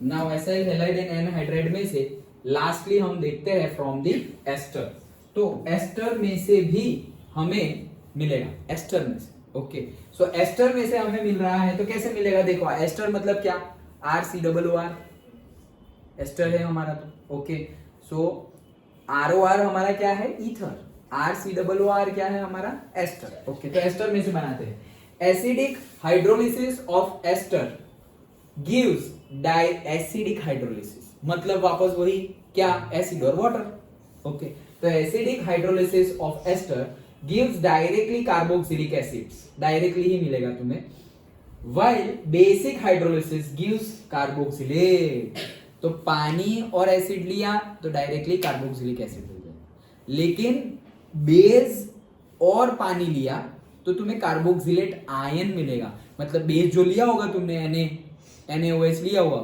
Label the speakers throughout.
Speaker 1: Now acyl halide and anhydride में से lastly हम देखते हैं फ्रॉम दी एस्टर। तो एस्टर में से भी हमें मिलेगा, एस्टर में से। ओके, सो एस्टर में से हमें मिल रहा है तो कैसे मिलेगा? देखो एस्टर मतलब क्या, RCOOR एस्टर है हमारा। तो ओके, सो ROR हमारा क्या है? ईथर। RCOOR क्या है हमारा? एस्टर। ओके, तो एस्टर में से बनाते हैं। Acidic hydrolysis of ester gives acidic hydrolysis, मतलब वापस वही क्या, एसिड और वाटर। ओके, तो acidic hydrolysis of ester gives directly carboxylic acids, directly ही मिलेगा तुम्हें। While basic hydrolysis gives carboxylate, तो पानी और एसिड लिया तो डायरेक्टली कार्बोक्सिलिक एसिड मिल जाएगा। लेकिन बेस और पानी लिया तो तुम्हें कार्बोक्सिलेट आयन मिलेगा। मतलब बेस जो लिया होगा तुमने NaOH लिया हुआ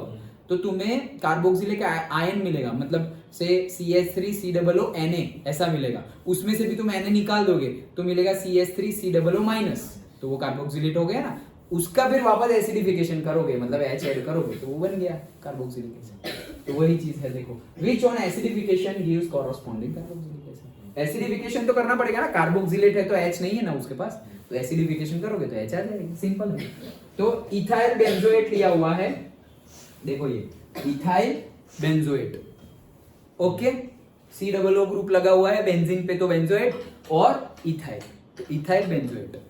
Speaker 1: तो तुम्हें कार्बोक्सिलिक आयन मिलेगा, मतलब से CH3COO Na ऐसा मिलेगा। उसमें से भी तुम Na निकाल दोगे तो मिलेगा CH3COO-, तो वो कार्बोक्सिलेट हो गया ना। उसका फिर वापस एसिडिफिकेशन करोगे, मतलब H ऐड करोगे तो वो बन गया कार्बोक्सिलिक एसिड। तो वही चीज है, देखो which on acidification gives corresponding carboxylic acid. Acidification तो करना पड़ेगा ना, कार्बोक्सिलेट है तो H नहीं है ना उसके पास, तो एसिडिफिकेशन करोगे तो H आ जाएगी, सिंपल है। तो इथाइल बेंजोएट लिया हुआ है, देखो ये ethyl benzoate. Okay, COO group लगा हुआ है बेंजीन पे, तो बेंजोएट और इथाइल, तो इथाइल बेंजोएट।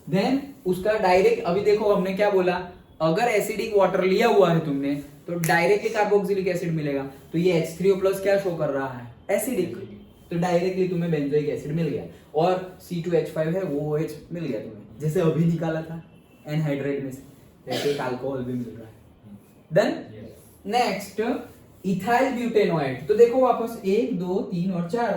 Speaker 1: देन उसका डायरेक्ट, अभी देखो हमने क्या बोला, अगर एसिडिक वाटर लिया हुआ है तुमने तो डायरेक्टली कार्बोक्सिलिक एसिड मिलेगा। तो ये H3O+ क्या शो कर रहा है? एसिडिक, तो डायरेक्टली तुम्हें बेंजोइक एसिड मिल गया। और C2H5 है वो OH मिल गया तुम्हें, जैसे अभी निकाला था एनहाइड्राइड में से, वैसे एक अल्कोहल भी मिल रहा है। देन नेक्स्ट इथाइल ब्यूटेनोएट, तो देखो वापस 1 2 3 और 4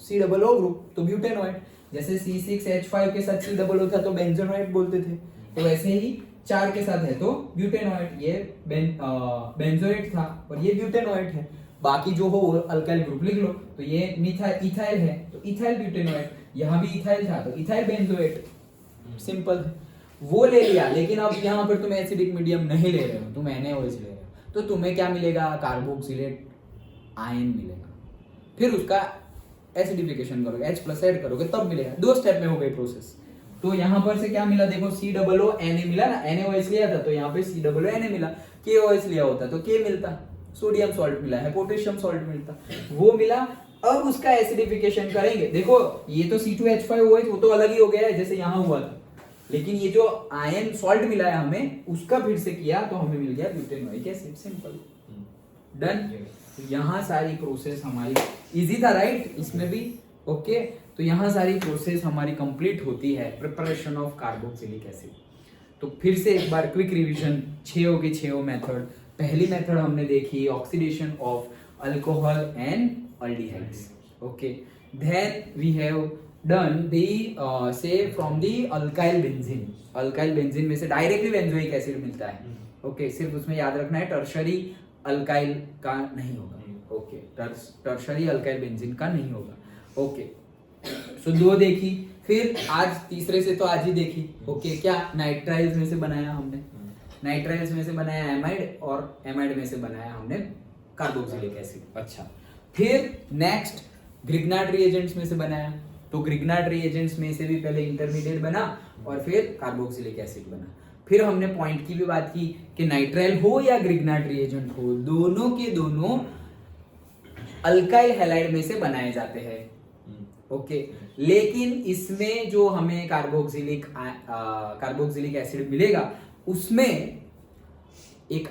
Speaker 1: COO ग्रुप, तो ब्यूटेनोएट। जैसे C6H5 के साथ COO था तो बेंजोनोएट बोलते थे, तो वैसे ही 4 के साथ है तो ब्यूटेनोएट। ये बेंजोएट था और ये ब्यूटेनोएट है। बाकी जो हो अल्काइल ग्रुप लिख लो, तो ये इथाइल है तो इथाइल ब्यूटेनोएट, यहाँ भी इथाइल था तो इथाइल बेंजोएट, सिंपल है। वो ले लिया, लेकिन अब यहाँ पर तुम एसिडिक मीडियम नहीं ले रहे हो, तुम NaOH ले रहे हो, तो तुम्हें क्या मिलेगा? कार्बोक्सिलेट आयन मिलेगा। फिर उसका एसिडिफिकेशन करोगे, H+ ऐड करोगे तब मिलेगा। 2 स्टेप में हो गई प्रोसेस। तो यहाँ पर से क्या मिला? देखो COO Na मिला ना, NaOH लिया था तो यहाँ पे COO Na मिला। KOH लिया होता तो K मिलता, सोडियम सॉल्ट मिला है, पोटेशियम सॉल्ट मिलता, वो मिला। अब उसका एसिडिफिकेशन करेंगे, देखो ये तो C2H5OH वो तो अलग ही हो गया है जैसे यहाँ हुआ था, लेकिन ये जो आयन सॉल्ट मिला है हमें, उसका फिर से किया तो हमें मिल गया ब्यूटेनोइक एसिड, सिंपल, डन। तो यहाँ सारी प्रोसेस हमारी इजी था, राइट? इसमें भी ओके। तो यहाँ सारी प्रोसेस हमारी कंप्लीट होती है, प्रिपरेशन ऑफ कार्बोक्सिलिक एसिड। तो फिर से एक बार क्विक रिवीजन, 6 की 6 मेथड। पहली मेथड हमने देखी oxidation of alcohol and aldehydes, okay, then we have done the say from the alkyl benzene में से डायरेक्टली बेंजोइक एसिड मिलता है। ओके, सिर्फ उसमें याद रखना है टर्शरी अल्काइल का नहीं होगा। ओके, टर्शरी अल्काइल बेंजीन का नहीं होगा। ओके, सो 2 देखी, फिर आज तीसरे से तो आज ही देखी। ओके, क्या नाइट्राइल्स में से बनाया हमने, नाइट्राइल्स में से बनाया एमाइड, और एमाइड में से बनाया हमने कार्बोक्सिलिक एसिड। अच्छा, फिर नेक्स्ट ग्रिग्नार्ड रिएजेंट्स में से बनाया, तो ग्रिग्नार्ड रिएजेंट्स में से भी पहले इंटरमीडिएट बना और फिर कार्बोक्सिलिक एसिड बना। फिर हमने पॉइंट की भी बात की कि नाइट्राइल हो या ग्रिग्नार्ड रिएजेंट हो, दोनों के दोनों अल्काइल हैलाइड में से बनाए जाते हैं। ओके, लेकिन इसमें जो हमें कार्बोक्सिलिक एसिड मिलेगा उसमें एक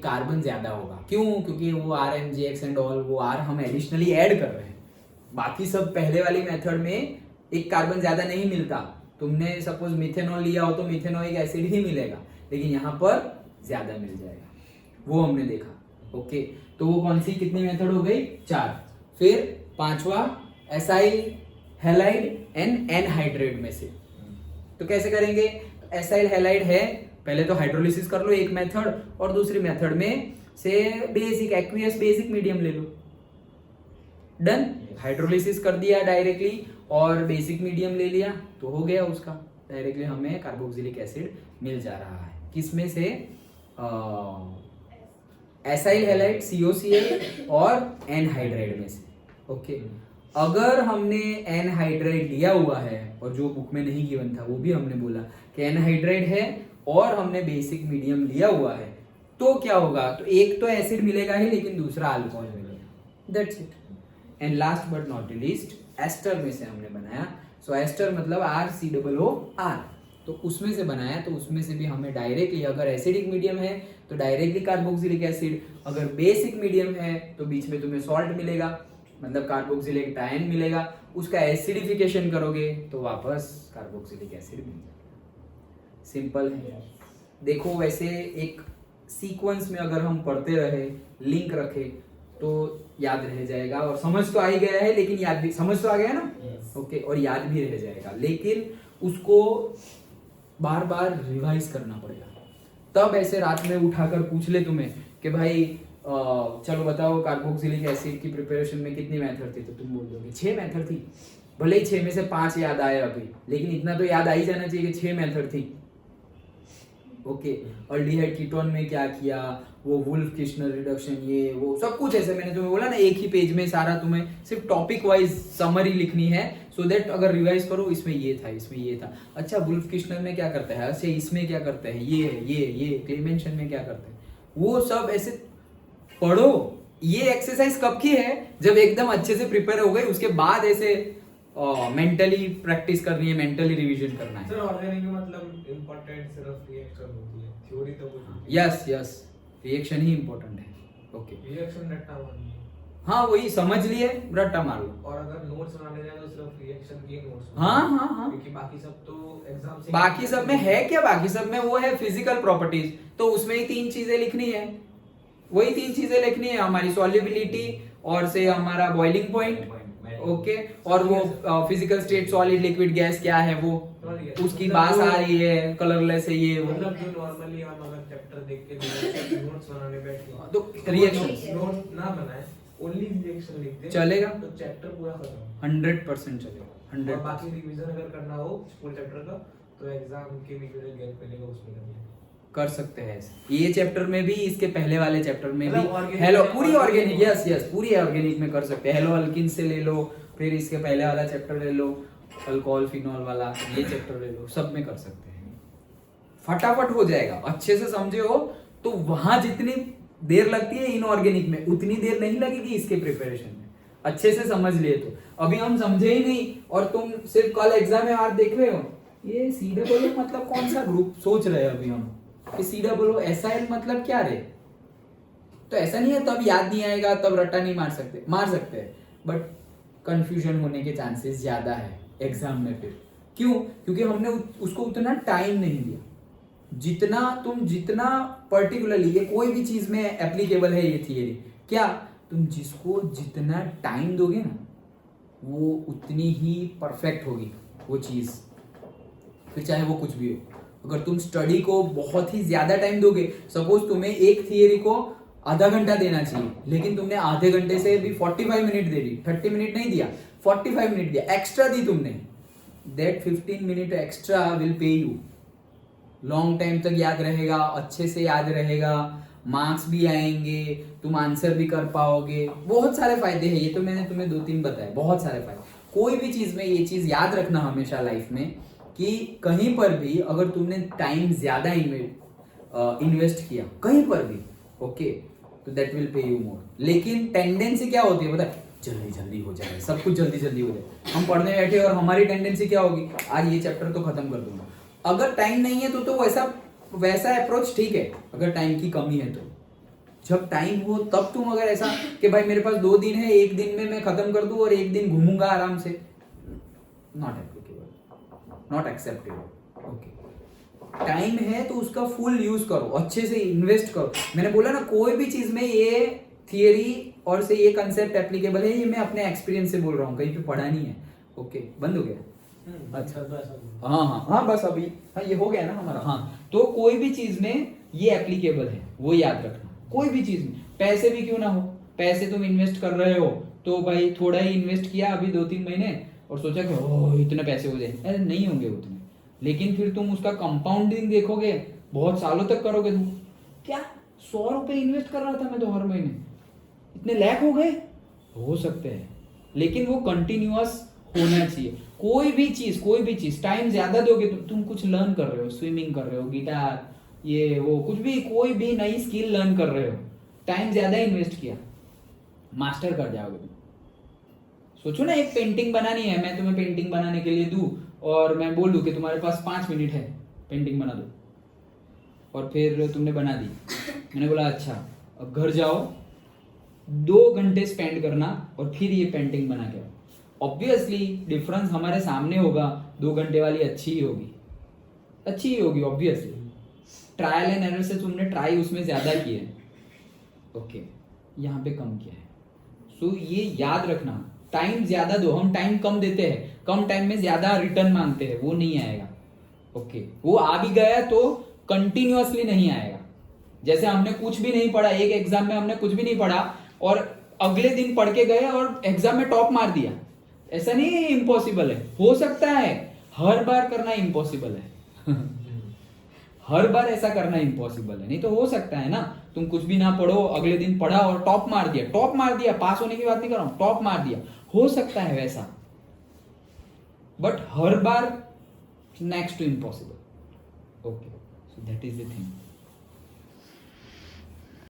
Speaker 1: कार्बन ज्यादा होगा। क्यों? क्योंकि वो RMGX एंड ऑल, वो R हम एडिशनली ऐड कर रहे हैं। बाकी सब पहले वाली मेथड में एक कार्बन ज्यादा नहीं मिलता। तुमने सपोज मिथेनॉल लिया हो तो मिथेनोइक एसिड ही मिलेगा, लेकिन यहाँ पर ज्यादा मिल जाएगा, वो हमने देखा। ओके, तो वो कौन सी कितनी मेथड हो गई? 4। फिर 5वां एसाइल हैलाइड एंड एनहाइड्रेट में से, तो कैसे करेंगे? एसाइल हैलाइड है, पहले तो हाइड्रोलिसिस कर लो एक मेथड, और दूसरी मेथड में से बेसिक एक्वियस बेसिक मीडियम ले लो। डन, हाइड्रोलिसिस कर दिया डायरेक्टली और बेसिक मीडियम ले लिया तो हो गया उसका, डायरेक्टली हमें कार्बोक्सिलिक एसिड मिल जा रहा है। किसमें से? एसाइल हैलाइड COCl और एनहाइड्राइड में से। ओके, अगर हमने एनहाइड्राइड लिया हुआ है और जो बुक में नहीं गिवन था वो भी हमने बोला कि एनहाइड्राइड है और हमने बेसिक मीडियम लिया हुआ है, तो क्या होगा, तो एक तो एसिड मिलेगा ही लेकिन दूसरा अल्कोहल मिलेगा, that's it. And last but not least, ester में से हमने बनाया। सो एस्टर मतलब RCOOR, तो उसमें से बनाया, तो उसमें से भी हमें डायरेक्टली, अगर एसिडिक मीडियम है तो डायरेक्टली कार्बोक्सिलिक एसिड, अगर बेसिक मीडियम है तो बीच में तुम्हें सॉल्ट मिलेगा, मतलब कार्बोक्सिलिक आयन मिलेगा, उसका एसिडिफिकेशन करोगे तो वापस कार्बोक्सिलिक एसिड मिल जाएगा। सिंपल है। देखो वैसे एक सीक्वेंस में अगर हम पढ़ते रहे, लिंक रखे तो याद रह जाएगा, और समझ तो आ ही गया है, लेकिन याद भी, समझ तो आ गया ना, ओके, और याद भी रह जाएगा, लेकिन उसको बार बार रिवाइज करना पड़ेगा। तब ऐसे रात में उठाकर पूछ ले तुम्हें कि भाई चलो बताओ कार्बोक्सिलिक एसिड की प्रिपरेशन में कितनी मेथड थी, तो तुम बोल दोगे 6 मेथड थी। भले ही 6 में से 5 याद आए अभी, लेकिन इतना तो याद आ ही जाना चाहिए कि 6 मेथड थी। ओके, अल्डिहाइड कीटोन में क्या किया, वो वुल्फ किर्शनर रिडक्शन, ये वो सब कुछ ऐसे मैंने तुम्हें बोला ना, एक ही पेज में सारा तुम्हें सिर्फ टॉपिक वाइज समरी लिखनी है, सो दैट अगर रिवाइज करो इसमें ये था, इसमें ये था, अच्छा वुल्फ किर्शनर में क्या करता है, अच्छा इसमें क्या करता है, ये क्लेमेंशन में क्या करता है, वो सब ऐसे पढ़ो। ये एक्सरसाइज कब की है, जब एकदम अच्छे से प्रिपेयर हो गए, उसके बाद ऐसे मेंटली प्रैक्टिस करनी है, मेंटली रिवीजन करना है।
Speaker 2: सर ऑर्गेनिक में मतलब इंपॉर्टेंट सिर्फ रिएक्शन होती है, थ्योरी तो कुछ।
Speaker 1: यस, रिएक्शन ही इंपॉर्टेंट है। ओके,
Speaker 2: रिएक्शन रट्टा मारनी है।
Speaker 1: हाँ वही समझ लिए, रट्टा मार लो।
Speaker 2: और अगर नोट्स बनाने जाए तो सिर्फ रिएक्शन के नोट्स।
Speaker 1: हाँ,
Speaker 2: क्योंकि बाकी सब तो एग्जाम से,
Speaker 1: बाकी सब में है क्या, बाकी सब में वो है फिजिकल प्रॉपर्टीज, तो उसमें ही 3 चीजें लिखनी है, वही 3 चीजें लिखनी है, हमारी सॉल्युबिलिटी और से हमारा बॉइलिंग पॉइंट, ओके, और वो physical state, solid, liquid, gas क्या है वो, उसकी बात आ रही है, कलरलेस है ये वो,
Speaker 2: मतलब जो नॉर्मली हम अगर चैप्टर देख के नोट्स बनाने बैठे
Speaker 1: तो रिएक्शन
Speaker 2: नोट ना बनाए, ओनली रिएक्शन लिखते
Speaker 1: चलेगा,
Speaker 2: तो चैप्टर पूरा खत्म,
Speaker 1: 100% चलेगा, 100।
Speaker 2: और बाकी रिवीजन अगर करना हो पूरे चैप्टर का तो एग्जाम के वीक में गैप मिलेगा, उसमें करना
Speaker 1: कर सकते हैं ऐसे। ये चैप्टर में भी, इसके पहले वाले चैप्टर में भी,
Speaker 2: मतलब
Speaker 1: हेलो पूरी ऑर्गेनिक, यस पूरी ऑर्गेनिक में कर सकते हैं। हेलो अल्किन से ले लो, फिर इसके पहले वाला चैप्टर ले लो, अल्कोहल फिनॉल वाला ये चैप्टर ले लो, सब में कर सकते हैं, फटाफट हो जाएगा। अच्छे से समझे हो तो वहां जितनी देर लगती है इनऑर्गेनिक में, उतनी देर नहीं लगेगी इसके प्रिपरेशन में, अच्छे से समझ लिए तो। अभी हम समझे ही नहीं और तुम सिर्फ कल एग्जाम में आज देख रहे हो, ये COO मतलब कौन सा ग्रुप सोच रहे हैं अभी हम कि COO SIL मतलब क्या रे, तो ऐसा नहीं है तब याद नहीं आएगा, तब रट्टा नहीं मार सकते हैं, बट कंफ्यूजन होने के चांसेस ज्यादा है एग्जाम में। फिर क्यों, क्योंकि हमने उसको उतना टाइम नहीं दिया, जितना पर्टिकुलरली ये कोई भी चीज में एप्लीकेबल है ये थियरी, क्या तुम जिसको जितना टाइम दोगे ना वो उतनी ही परफेक्ट होगी वो चीज, फिर चाहे वो कुछ भी हो। अगर तुम स्टडी को बहुत ही ज्यादा टाइम दोगे, सपोज तुम्हें एक थियरी को आधा घंटा देना चाहिए, लेकिन तुमने आधे घंटे से भी 45 मिनट दे दी, 30 मिनट नहीं दिया, 45 मिनट दिया, एक्स्ट्रा दी तुमने, that 15 minute extra will pay you, long time तक याद रहेगा, अच्छे से याद रहेगा, मार्क्स भी आएंगे, तुम आंसर भी कर पाओगे, बहुत सारे फायदे हैं। ये तो मैंने तुम्हें 2-3 बताए, बहुत सारे फायदे। कोई भी चीज में ये चीज याद रखना हमेशा लाइफ में कि कहीं पर भी अगर तुमने टाइम ज्यादा इन्वेस्ट किया कहीं पर भी, ओके, तो that will pay you more. लेकिन टेंडेंसी क्या होती है पता है, जल्दी जल्दी हो जाए, सब कुछ जल्दी जल्दी हो जाए। हम पढ़ने बैठे और हमारी टेंडेंसी क्या होगी, आज ये चैप्टर तो खत्म कर दूंगा। अगर टाइम नहीं है तो वैसा अप्रोच ठीक है, अगर टाइम की कमी है तो। जब टाइम हो तब तुम अगर ऐसा कि भाई मेरे पास 2 दिन है, 1 दिन में मैं खत्म कर दूं और 1 दिन घूमूंगा आराम से, not applicable, not acceptable. Okay, time है तो उसका फुल यूज करो, अच्छे से इन्वेस्ट करो। मैंने बोला ना कोई भी चीज में ये थियरी और से ये कंसेप्ट एप्लीकेबल है, ये मैं अपने एक्सपीरियंस से बोल रहा हूँ, कहीं पे पढ़ा नहीं है। ओके, बंद हो गया, अच्छा हाँ बस अभी हाँ ये हो गया ना हमारा। हाँ, तो कोई भी चीज में ये एप्लीकेबल है, वो याद रखना। कोई भी चीज में, पैसे भी क्यों ना हो, पैसे तुम इन्वेस्ट कर रहे हो तो भाई थोड़ा ही इन्वेस्ट किया अभी 2-3 महीने और सोचा कि ओह इतने पैसे हो जाए, ऐसे नहीं होंगे उतने, लेकिन फिर तुम उसका कंपाउंडिंग देखोगे, बहुत सालों तक करोगे तुम, क्या 100 रुपए इन्वेस्ट कर रहा था मैं तो हर महीने, इतने लैक हो गए, हो सकते हैं, लेकिन वो कंटिन्यूअस होना चाहिए। कोई भी चीज टाइम ज्यादा दोगे तो तुम कुछ लर्न कर रहे हो, स्विमिंग कर रहे हो, गिटार, ये वो कुछ भी, कोई भी नई स्किल लर्न कर रहे हो, टाइम ज्यादा इन्वेस्ट किया, मास्टर कर जाओगे तुम। सोचो ना, एक पेंटिंग बनानी है, मैं तुम्हें पेंटिंग बनाने के लिए दूं और मैं बोल दूं कि तुम्हारे पास 5 मिनट है, पेंटिंग बना दो, और फिर तुमने बना दी। मैंने बोला अच्छा, अब घर जाओ, 2 घंटे स्पेंड करना और फिर ये पेंटिंग बना के आओ। ऑब्वियसली डिफरेंस हमारे सामने होगा, 2 घंटे वाली अच्छी ही होगी ऑब्वियसली। ट्रायल एंड एरर से तुमने ट्राई उसमें ज्यादा किया है, ओके, यहाँ पे कम किया है। सो ये याद रखना, टाइम ज्यादा दो, हम टाइम कम देते हैं, कम टाइम में ज्यादा रिटर्न मांगते हैं, वो नहीं आएगा। ओके, वो आ भी गया तो कंटिन्यूअसली नहीं आएगा। जैसे हमने कुछ भी नहीं पढ़ा, एक एग्जाम में हमने कुछ भी नहीं पढ़ा और अगले दिन पढ़ के गए और एग्जाम में टॉप मार दिया, ऐसा नहीं, इम्पॉसिबल है। हो सकता है, हर बार करना इम्पॉसिबल है हर बार ऐसा करना इम्पॉसिबल है, नहीं तो हो सकता है ना, तुम कुछ भी ना पढ़ो, अगले दिन पढ़ा और टॉप मार दिया, पास होने की बात नहीं कर रहा हूं, टॉप मार दिया, हो सकता है वैसा, बट हर बार next to impossible. Okay, so that is the thing.